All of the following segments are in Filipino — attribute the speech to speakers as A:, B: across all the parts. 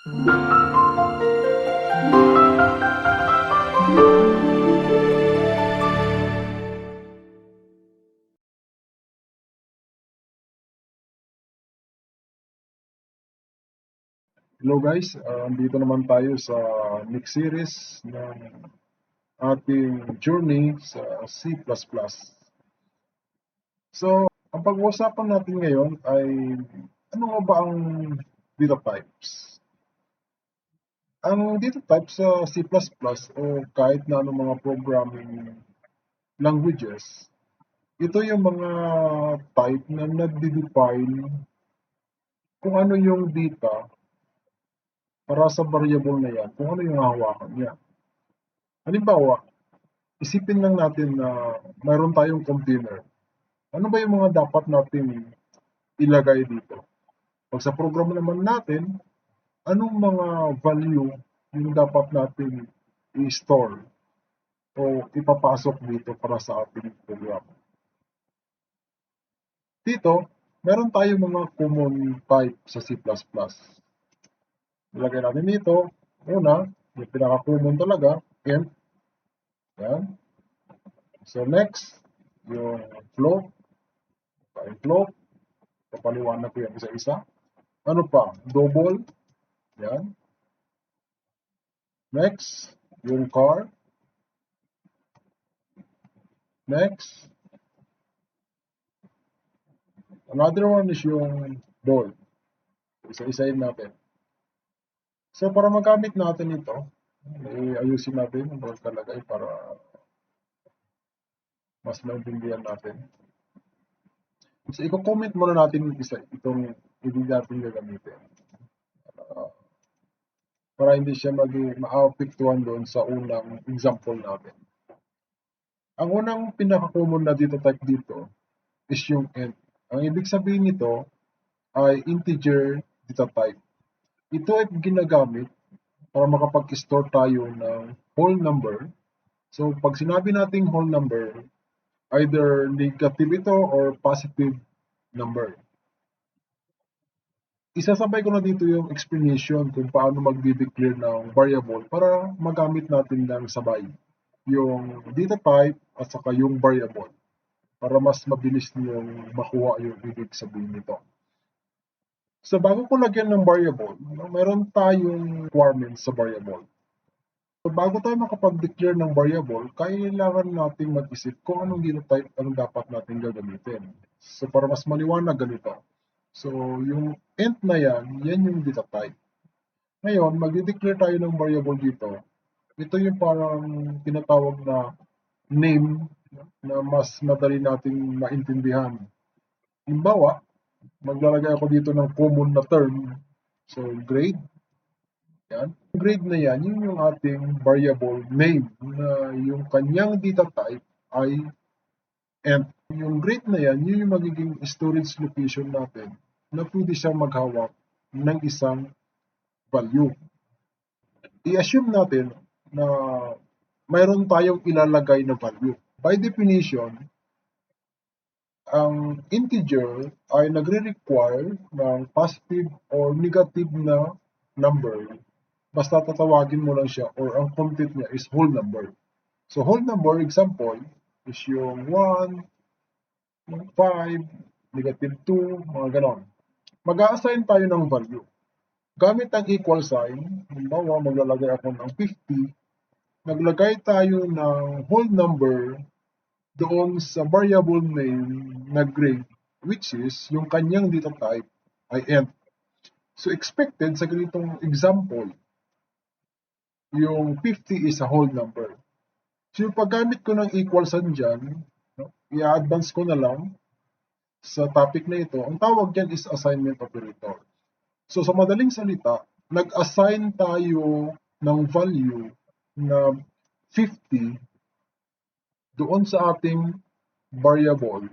A: Hello guys, andito naman tayo sa next series ng ating journey sa C++. So, ang pag-uusapan natin ngayon ay ano nga ba ang data types? Ang data type sa C++ o kahit na anong mga programming languages, ito yung mga type na nagde-define kung ano yung data para sa variable na yan, kung ano yung hahawakan niya. Halimbawa, isipin lang natin na mayroon tayong container. Ano ba yung mga dapat natin ilagay dito? Pag sa program naman natin, anong mga value yung dapat natin i-store o ipapasok dito para sa ating program? Dito, meron tayong mga common type sa C++. Ilagay natin dito, una, yung pinaka-common talaga, int. Yan. So next, yung float. Yung float, papaliwanag ko yan isa-isa. Ano pa? Double. Yan. Next, yung car. Next, another one is yung ball. Isa-isayin natin. So, para magamit natin ito, ayusin natin yung ball talagay para mas maintindihan natin. So, i-comment muna natin itong hindi natin gagamitin. Para hindi siya ma-apektuhan doon sa unang example natin. Ang unang pinaka-common na data type dito is yung int. Ang ibig sabihin nito ay integer data type. Ito ay ginagamit para makapag-store tayo ng whole number. So, pag sinabi nating whole number, either negative ito or positive number. Isasabay ko na dito yung explanation kung paano magde-declare ng variable para magamit natin ng sabay yung data type at saka yung variable para mas mabilis niyong makuha yung ibig sabihin nito. So, bago ko lagyan ng variable, meron tayong requirements sa variable. So, bago tayo makapag-declare ng variable, kailangan nating mag-isip kung anong data type ang dapat natin gagamitin. So, para mas maliwanag ganito. So, yung int na yan yung data type. Ngayon, mag-declare tayo ng variable dito. Ito yung parang tinatawag na name na mas madali nating maintindihan. Halimbawa, maglalagay ako dito ng common na term. So, grade. Yan. Yung grade na yan, yun yung ating variable name na yung kanyang data type ay int. Yung grade na yan, yun yung magiging storage location natin na pwede siyang maghawak ng isang value. I-assume natin na mayroon tayong ilalagay na value. By definition, ang integer ay nagre-require ng positive or negative na number. Basta tatawagin mo lang siya or ang content niya is whole number. So whole number, example, is yung 1, 5, negative 2, mga ganon. Mag-a-assign tayo ng value. Gamit ang equal sign, halimbawa maglalagay ako ng 50, naglagay tayo ng whole number doon sa variable name na grade, which is yung kanyang data type ay int. So expected sa ganitong example, yung 50 is a whole number. So yung paggamit ko ng equal sign dyan, i-advance ko na lang sa topic na ito, ang tawag dyan is assignment operator. So sa madaling salita, nag-assign tayo ng value na 50 doon sa ating variable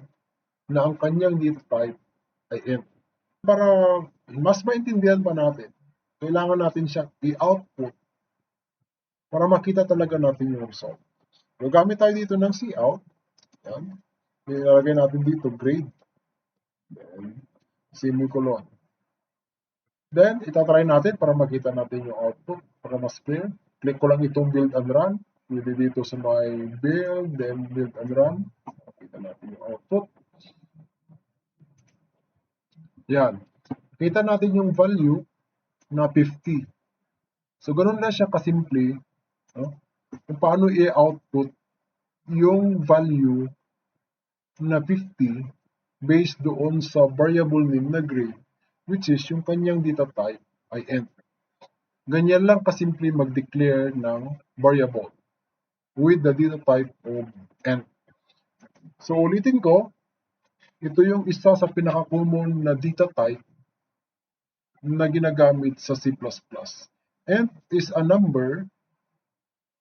A: na ang kanyang data type ay int. Para mas maintindihan pa natin, kailangan natin siya i-output para makita talaga natin yung result. So, gamit tayo dito ng cout. Yan. Ilalagay natin dito grade. Then, semicolon. Then, itatry natin para makita natin yung output para mas clear. Click ko lang itong build and run. Pwede dito sa may build, then build and run. Makita natin yung output. Yan. Kita natin yung value na 50. So, ganun lang siya kasimple, no? Kung paano i-output yung value na 50 based doon sa variable name na grade, which is yung kanyang data type ay int. Ganyan lang kasimple mag-declare ng variable with the data type of int. So, ulitin ko, ito yung isa sa pinaka-common na data type na ginagamit sa C++. Int is a number,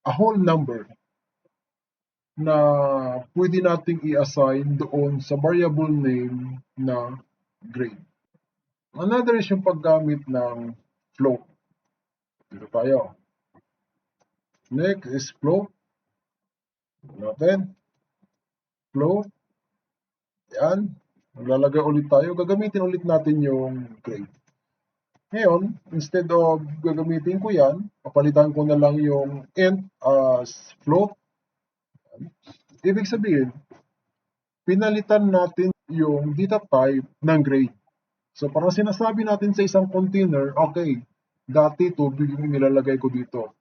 A: a whole number, na pwede nating i-assign doon sa variable name na grade. Another is yung paggamit ng float. Dito tayo. Next is float. Natin. Float. Yan. Maglalagay ulit tayo. Gagamitin ulit natin yung grade. Ngayon, instead of gagamitin ko yan, papalitan ko na lang yung int as float. Ibig sabihin, pinalitan natin yung data type ng grade. So, parang sinasabi natin sa isang container, okay, dati tubig yung nilalagay ko dito.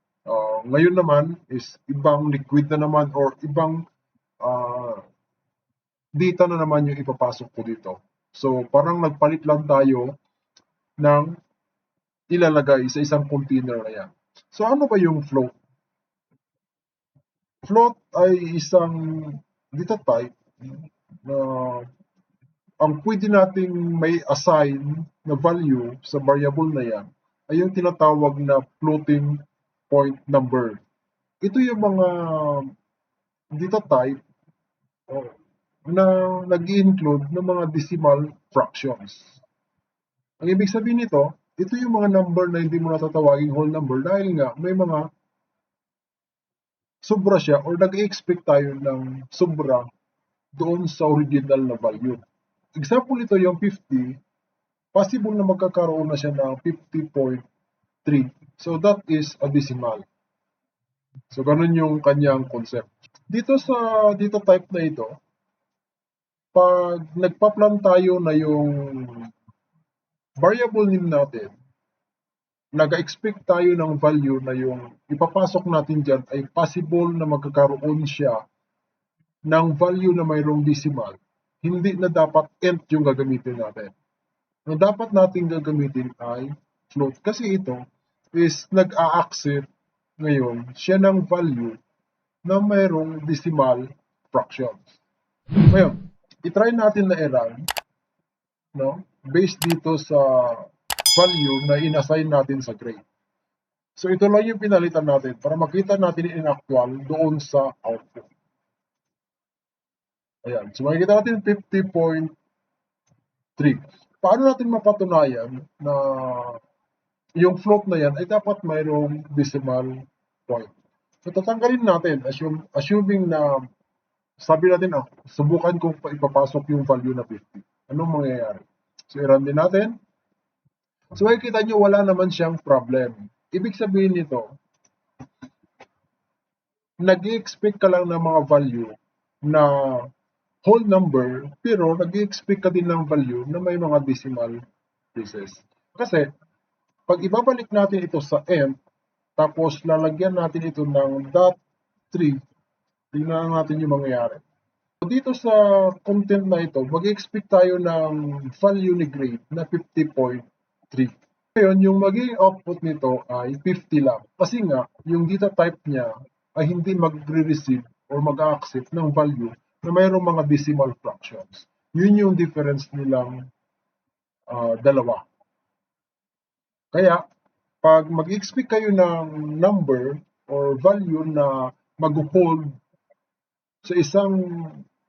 A: Ngayon naman is ibang liquid na naman or ibang data na naman yung ipapasok ko dito. So, parang nagpalit lang tayo ng ilalagay sa isang container na yan. So, ano ba yung float? Float ay isang data type na ang pwede nating may assign na value sa variable na yan ay yung tinatawag na floating point number. Ito yung mga data type na nag-include ng mga decimal fractions. Ang ibig sabihin nito, ito yung mga number na hindi mo natatawaging whole number dahil nga may mga sobra siya or nag-expect tayo ng sobra doon sa original na value. Example nito yung 50, possible na magkakaroon na siya ng 50.3. So that is a decimal. So ganun yung kanyang concept. Dito sa data type na ito, pag nagpa-plan tayo na yung variable name natin, nag-expect tayo ng value na yung ipapasok natin dyan ay possible na magkakaroon siya ng value na mayroong decimal. Hindi na dapat int yung gagamitin natin. Ang dapat natin gagamitin ay float kasi ito is nag-a-accept ngayon siya ng value na mayroong decimal fractions. Ngayon, itry natin na i-run, no? Based dito sa value na in-assign natin sa grade. So ito lang yung pinalitan natin para makita natin in actual doon sa output. Ayan. So makikita natin 50.3. Paano natin mapatunayan na yung float na yan ay dapat mayroong decimal point? So tatanggalin natin, assuming na sabi natin, subukan kong ipapasok yung value na 50. Anong mangyayari? So i-run din natin. So makikita nyo wala naman siyang problem. Ibig sabihin nito, nag-i-expect ka lang ng mga value na whole number, pero nag-i-expect ka din ng value na may mga decimal places. Kasi, pag ibabalik natin ito sa int, tapos lalagyan natin ito ng .3, tingnan natin yung mangyayari. So, dito sa content na ito, mag-expect tayo ng value ni grade na 50.3. Ngayon, yung magiging output nito ay 50 lang. Kasi nga, yung data type niya ay hindi magre-receive or mag-accept ng value na mayroong mga decimal fractions. Yun yung difference nilang dalawa. Kaya, pag mag-expect kayo ng number or value na mag-hold sa isang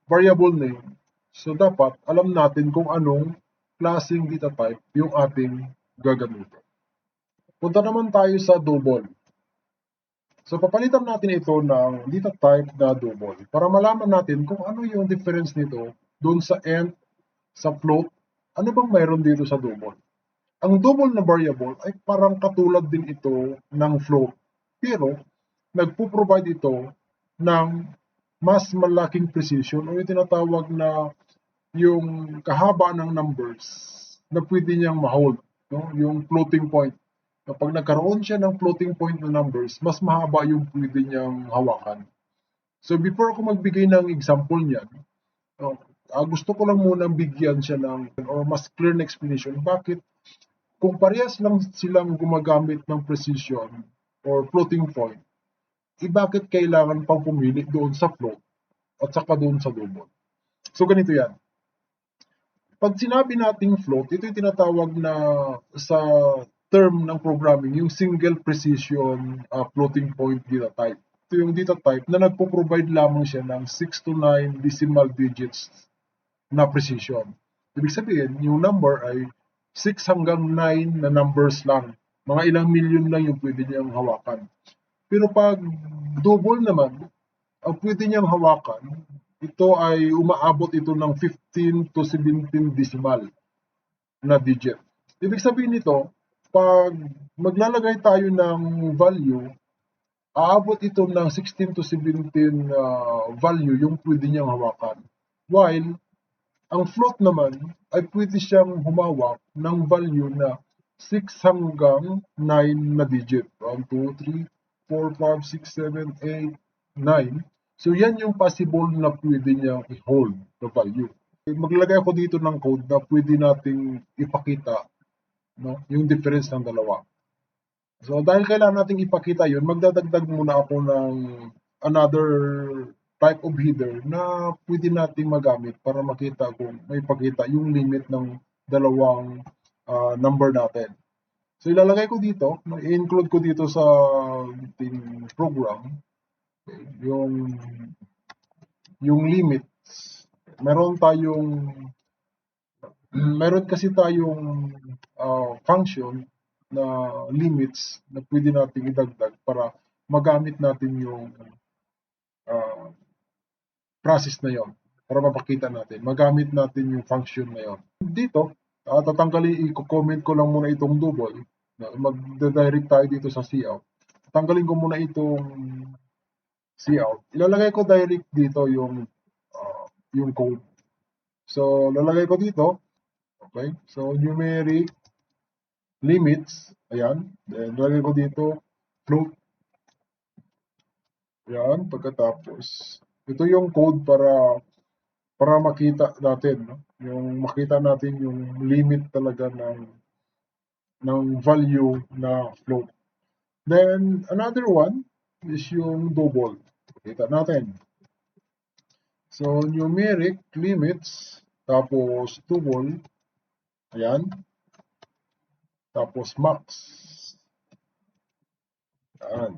A: variable name, so dapat alam natin kung anong klaseng data type yung ating gagamitin. Punta naman tayo sa double. So papalitan natin ito ng data type na double para malaman natin kung ano yung difference nito doon sa int, sa float, ano bang mayroon dito sa double. Ang double na variable ay parang katulad din ito ng float, pero nagpo-provide ito ng mas malaking precision o yung tinatawag na yung kahaba ng numbers na pwede niyang ma-hold, no? Yung floating point. Kapag nagkaroon siya ng floating point na numbers, mas mahaba yung pwede niyang hawakan. So before ako magbigay ng example niyan, no, gusto ko lang munang bigyan siya ng or mas clear na explanation bakit kung parehas lang silang gumagamit ng precision or floating point, bakit kailangan pang pumili doon sa float at saka doon sa double. So ganito yan. Pag sinabi nating float, ito yung tinatawag na sa term ng programming, yung single precision floating point data type. Ito yung data type na nagpo-provide lamang siya ng 6 to 9 decimal digits na precision. Ibig sabihin, yung number ay 6 hanggang 9 na numbers lang. Mga ilang million lang yung pwede niyang hawakan. Pero pag double naman, ang pwede niyang hawakan, ito ay umaabot ito ng 15 to 17 decimal na digit. Ibig sabihin nito, pag maglalagay tayo ng value, aabot ito ng 16 to 17 value yung pwede niyang hawakan. While ang float naman ay pwede siyang humawak ng value na 6 hanggang 9 na digit. 1, 2, 3, 4, 5, 6, 7, 8, 9. So yan yung possible na pwede niyang i-hold na value. Maglalagay ako dito ng code na pwede nating ipakita, no, yung difference ng dalawa. So dahil kailangan nating ipakita yun, magdadagdag muna ako ng another type of header na pwede nating magamit para makita kung may pakita yung limit ng dalawang number natin. So ilalagay ko dito, i-include ko dito sa ating program yung limits. Meron kasi tayong function na limits na pwede nating idagdag para magamit natin yung process na yon para mapakita natin, magamit natin yung function na yon. Dito, i-comment ko lang muna itong double, mag-direct tayo dito sa cout. Tanggalin ko muna itong cout. Ilalagay ko direct dito yung code. So, lalagay ko dito, okay? So, numeric limits, ayan. Then, lalagay ko dito float. Ayan, pagkatapos, ito yung code para makita natin, no? Yung makita natin yung limit talaga ng value na float. Then another one is yung double. Kita natin. So numeric limits tapos double. Ayan. Tapos max. Ayan.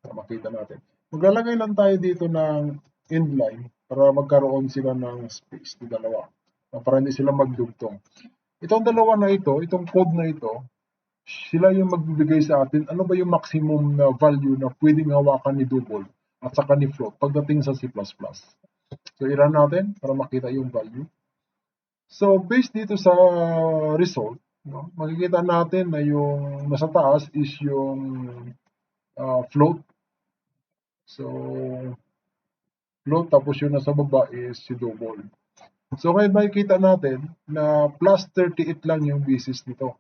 A: Para makita natin. Maglalagay lang tayo dito ng inline para magkaroon sila ng space di dalawa. Para hindi sila magdugtong. Itong dalawa na ito, itong code na ito, sila yung magbibigay sa atin ano ba yung maximum na value na pwedeng hawakan ni double at saka ni float pagdating sa C++. So i-run natin para makita yung value. So based dito sa result, no, makikita natin na yung nasa taas is yung float. So float tapos yung nasa baba is si double. So ngayon makikita natin na plus 38 lang yung basis nito.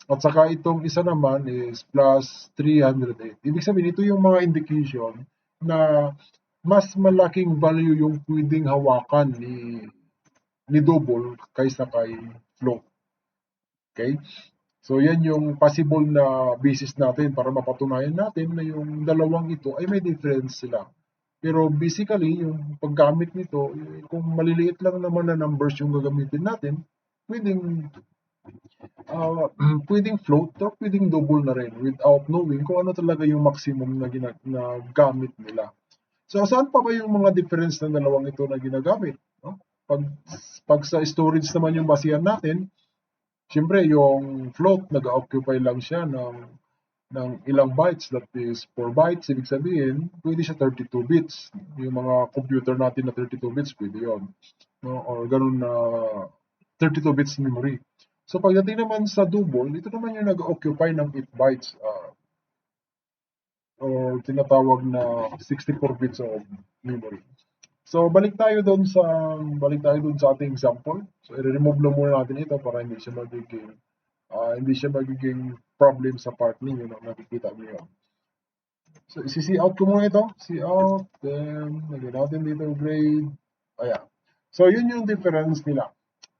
A: At saka itong isa naman is plus 308. Ibig sabihin, ito yung mga indication na mas malaking value yung pwedeng hawakan ni double kaysa kay float. Okay? So yan yung possible na basis natin para mapatunayan natin na yung dalawang ito ay may difference sila. Pero basically, yung paggamit nito, kung maliliit lang naman na numbers yung gagamitin natin, pwedeng float or pwedeng double na rin without knowing kung ano talaga yung maximum na gamit nila. So saan pa ba yung mga difference ng dalawang ito na ginagamit? No? Pag sa storage naman yung basihan natin, siyempre yung float nag-occupy lang siya ng ilang bytes, that is 4 bytes, ibig sabihin, pwede siya 32 bits. Yung mga computer natin na 32 bits, pwede yun. No? Or ganun na 32 bits memory. So pagdating naman sa double, ito naman yung nag-occupy ng 8 bytes or tinatawag na 64 bits of memory. So balik tayo doon sa ating example. So i-remove lang muna natin ito para hindi siya magiging problem sa part ninyo na nakikita niyo. So isi-see out ko muna ito, see out, then lagyan natin dito grade. Ayan. So yun yung difference nila.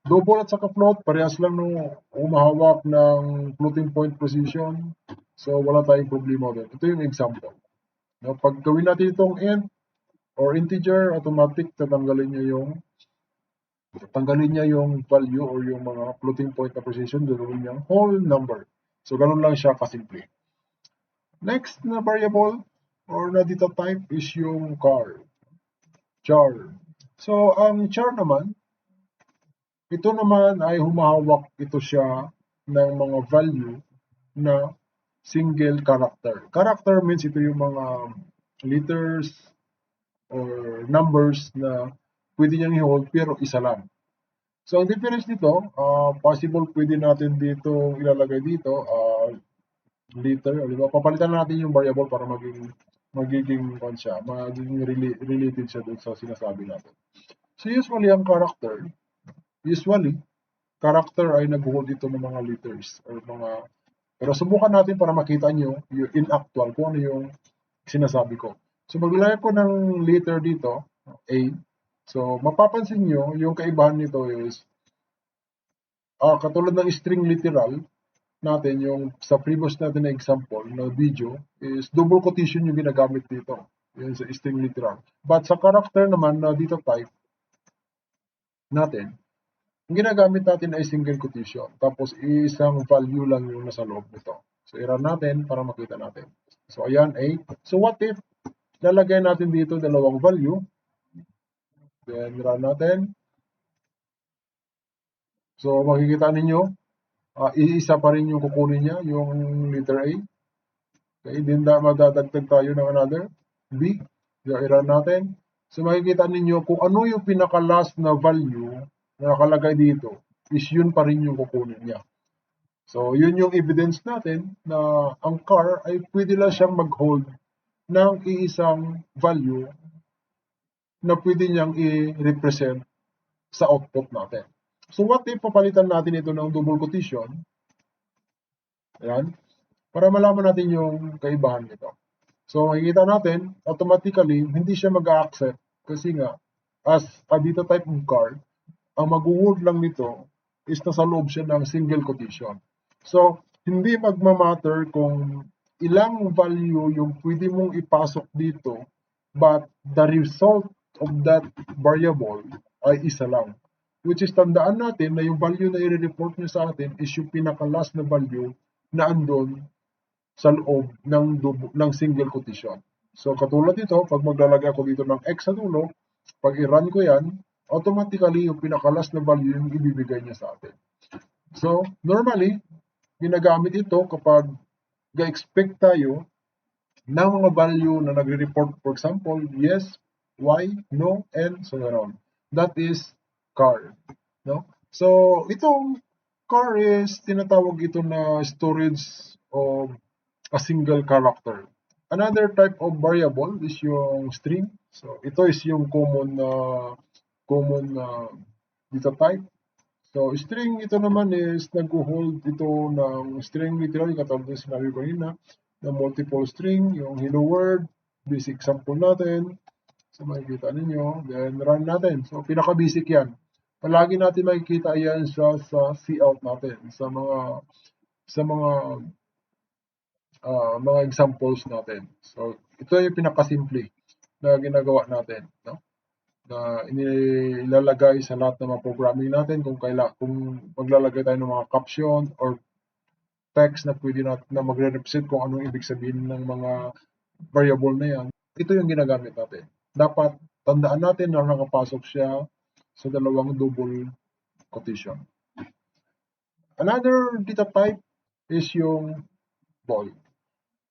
A: Double at saka float, parehas lang nung umahawak ng floating point position. So wala tayong problema doon. Ito yung example. No, pag gawin natin itong int or integer, automatic tatanggalin niya yung value or yung mga floating point na position, gagawin niyang whole number. So ganun lang siya kasimple. Next na variable or na data type is yung char. So ang char naman, ito naman ay humahawak ito siya ng mga value na single character. Character means ito yung mga letters or numbers na pwede niyang i-hold pero isa lang. So ang difference nito, possible pwede natin dito ilalagay dito letter, di ba? Papalitan natin yung variable para magiging related siya dun sa sinasabi natin. So usually character ay nag-hold ito ng mga letters or pero subukan natin para makita nyo yung in actual kung ano yung sinasabi ko. So maglalagay ko ng letter dito, A. So mapapansin nyo, yung kaibahan nito is katulad ng string literal natin, yung sa previous natin na example na video is double quotation yung ginagamit dito. Yun sa string literal. But sa character naman na dito type natin, ang ginagamit natin ay single quotation. Tapos isang value lang yung nasa loob nito. So i-run natin para makita natin. So ayan A. So what if lalagay natin dito dalawang value. Then run natin. So makikita ninyo, iisa pa rin yung kukunin niya, yung letter A. Okay, then madadagdag tayo ng another B. So i-run natin. So makikita ninyo kung ano yung pinaka-last na value na nakalagay dito is yun pa rin yung kukunin niya. So yun yung evidence natin na ang char ay pwede lang siyang mag-hold ng iisang value na pwede niyang i-represent sa output natin. So what if papalitan natin ito ng double quotation? Ayan. Para malaman natin yung kaibahan nito. So makikita natin, automatically, hindi siya mag-accept kasi nga, as a data type of char, ang mag-hold lang nito is nasa loob siya ng single quotation. So, hindi magmamatter kung ilang value yung pwede mong ipasok dito, but the result of that variable ay isa lang. Which is, tandaan natin na yung value na i-report nyo sa atin is yung pinaka-last na value na andon sa loob ng single quotation. So, katulad nito, pag maglalagay ako dito ng x sa dulo, pag i-run ko yan, automatically yung pinaka-last na value yung ibibigay niya sa atin. So, normally, ginagamit ito kapag ga-expect tayo ng mga value na nagre-report, for example, yes, y, no, and so on. That is char. No? So, itong char is tinatawag ito na storage of a single character. Another type of variable is yung string. So, ito is yung common data type. So, string ito naman is nag-hold ito ng string literal, katulad ng sinabi ko kanina, na multiple string, yung hello world, basic example natin. So, makikita ninyo, then run natin. So, pinaka-basic yan. Palagi natin makikita yan sa cout natin, sa mga examples natin. So, ito yung pinaka-simple na ginagawa natin, no? Na inilalagay sa lahat ng mga programming natin kung maglalagay tayo ng mga caption or text na pwede natin na magre-represent kung anong ibig sabihin ng mga variable na yan. Ito yung ginagamit natin. Dapat tandaan natin na nakapasok siya sa dalawang double quotation. Another data type is yung bool.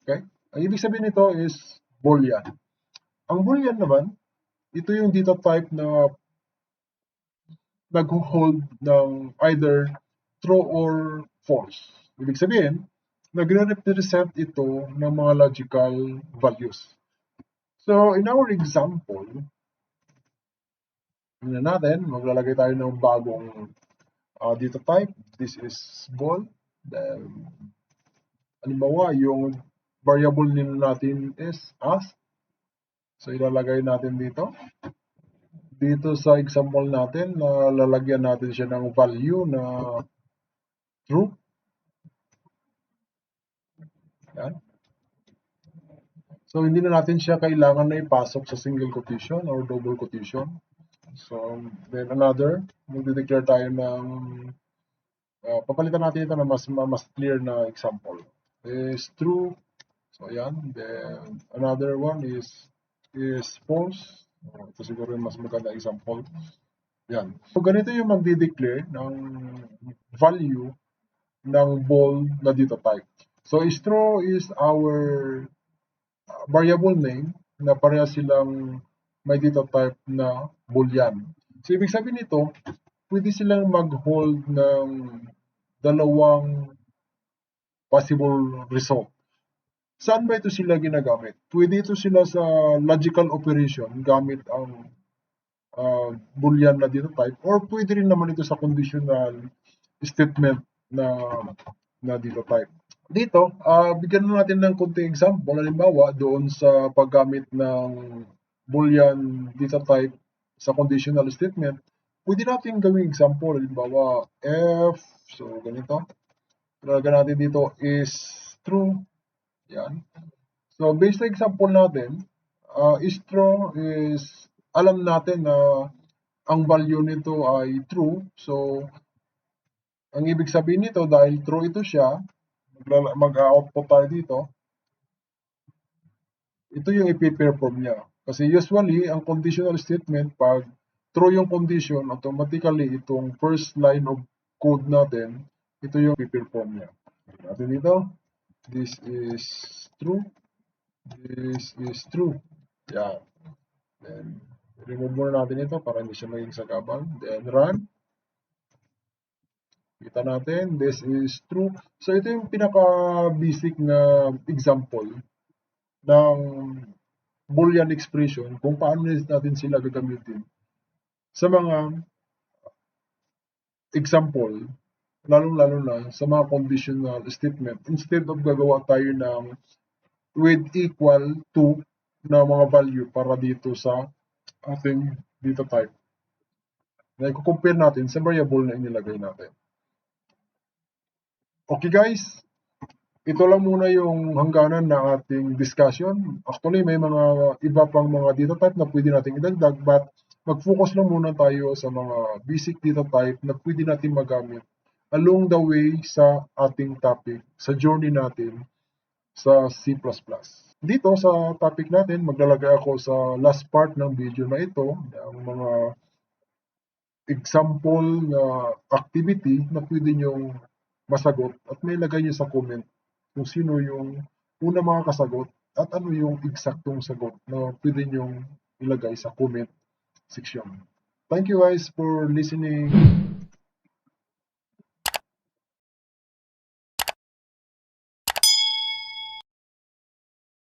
A: Okay? Ang ibig sabihin nito is boolean. Ang boolean naman, ito yung data type na nag-hold ng either true or false. Ibig sabihin, nagre-represent ito ng mga logical values. So, in our example, tingnan natin, maglalagay tayo ng bagong data type. This is ball. Then, halimbawa, yung variable natin is as. So, ilalagay natin dito. Dito sa example natin, lalagyan natin siya ng value na true. Yan. So, hindi na natin siya kailangan na ipasok sa single quotation or double quotation. So, then another, magde-declare tayo ng, papalitan natin ito na mas clear na example. Is true. So, ayan. Then, another one is false. Ito siguro yung mas maganda example. Yan. So, ganito yung magde-declare ng value ng ball na data type. So, true is our variable name na pareha silang may data type na boolean. So, ibig sabihin nito, pwede silang mag-hold ng dalawang possible result. Saan ba ito sila ginagamit? Pwede ito sila sa logical operation gamit ang boolean na data type, or pwede rin naman ito sa conditional statement na data type. Dito, bigyan natin ng konting example. Halimbawa, doon sa paggamit ng boolean data type sa conditional statement, pwede natin gawing example. Halimbawa, f, so ganito. Talaga natin dito is true. Yan. So, based sa example natin, is true is, alam natin na ang value nito ay true. So, ang ibig sabihin nito, dahil true ito siya, mag-output tayo dito. Ito yung i-perform niya. Kasi usually, ang conditional statement, pag true yung condition, automatically, itong first line of code natin, ito yung i-perform niya. Natin dito, this is true. This is true. Yan. Then, remove muna natin ito para hindi siya maging sagabal. Then, run. Kita natin, this is true. So, ito yung pinaka-basic na example ng Boolean expression kung paano natin sila gagamitin sa mga example, lalong-lalo na sa mga conditional statement. Instead of gagawa tayo ng with equal to na mga value para dito sa ating data type. Na i-compare natin sa variable na inilagay natin. Okay guys, ito lang muna yung hangganan ng ating discussion. Actually, may mga iba pang mga data type na pwede natin idagdag, but mag-focus lang muna tayo sa mga basic data type na pwede natin magamit along the way sa ating topic, sa journey natin sa C++. Dito sa topic natin, maglalagay ako sa last part ng video na ito, ng mga example na activity na pwede nyong masagot at may lagay nyo sa comment kung sino yung una mga kasagot at ano yung eksaktong sagot na pwede nyong ilagay sa comment section. Thank you guys for listening.